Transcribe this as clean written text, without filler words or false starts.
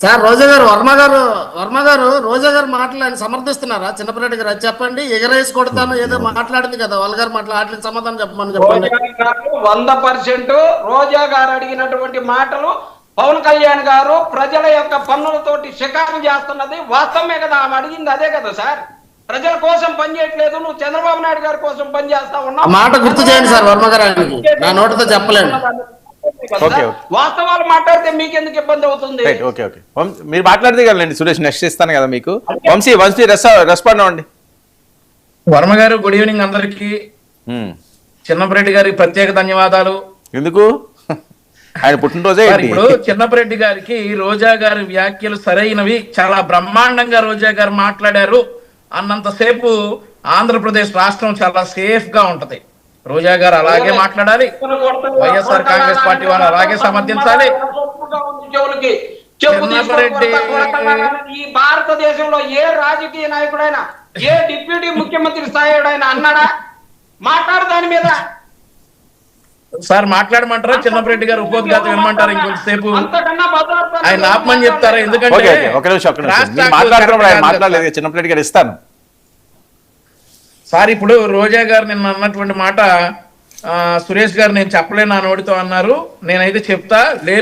Sir Varma గారు రోజా గారు మాట్లాడి సమర్థిస్తున్నారా? చిన్నపిరెడ్డి గారు అది చెప్పండి. ఎగరేసి కొడతాను ఏదో మాట్లాడింది కదా వాళ్ళ గారు మాట్లాడి సమాధానం చెప్పమని చెప్పండి. 100% రోజా గారు అడిగినటువంటి మాటలు పవన్ కళ్యాణ్ గారు ప్రజల యొక్క పన్నులతోటి షికారు చేస్తున్నది వాస్తవమే కదా. ఆమె అడిగింది అదే కదా సార్. ప్రజల కోసం పనిచేయట్లేదు, నువ్వు చంద్రబాబు నాయుడు గారి కోసం పనిచేస్తా ఉన్నావు. మాట గుర్తు చేయండి సార్ వర్మ గారు, ఆయనకి నా నోటితో చెప్పలేను. వాస్తవాలు మాట్లాడితే మీకెందుకు ఇబ్బంది అవుతుంది? ఓకే ఓకే మీరు మాట్లాడితే కదండి సురేష్, నెక్స్ట్ ఇస్తాను కదా మీకు. వంశీ రెస్పాండ్ అవ్వండి. వర్మ గారు గుడ్ ఈవినింగ్ అందరికి. చిన్నపరెడ్డి గారికి ప్రత్యేక ధన్యవాదాలు. ఎందుకు ఆయన పుట్టినరోజే ఇప్పుడు చిన్నపరెడ్డి గారికి రోజా గారి వ్యాఖ్యలు సరైనవి, చాలా బ్రహ్మాండంగా రోజా గారు మాట్లాడారు అన్నంతసేపు ఆంధ్రప్రదేశ్ రాష్ట్రం చాలా సేఫ్ గా ఉంటది. రోజా గారు అలాగే మాట్లాడాలి, వైఎస్ఆర్ కాంగ్రెస్ పార్టీ వాళ్ళు అలాగే సమర్థించాలి. ఈ భారతదేశంలో ఏ రాజకీయ నాయకుడైనా, ఏ డిప్యూటీ ముఖ్యమంత్రి స్థాయిడైనా అన్నాడా? మాట్లాడు దాని మీద. సార్ మాట్లాడమంటారా? చిన్నపరెడ్డి గారు ఉపోద్ఘాతం వినమంటారా? ఇంకొంతసేపు ఆయన ఆపమని చెప్తారా? ఎందుకంటే మాట్లాడలేదు చిన్నపరెడ్డి గారు ఇస్తాను సార్. ఇప్పుడు రోజా గారు నిన్న అన్నటువంటి మాట సురేష్ గారు నేను చెప్పలేను నా నోటితో అన్నారు. నేనైతే చెప్తా,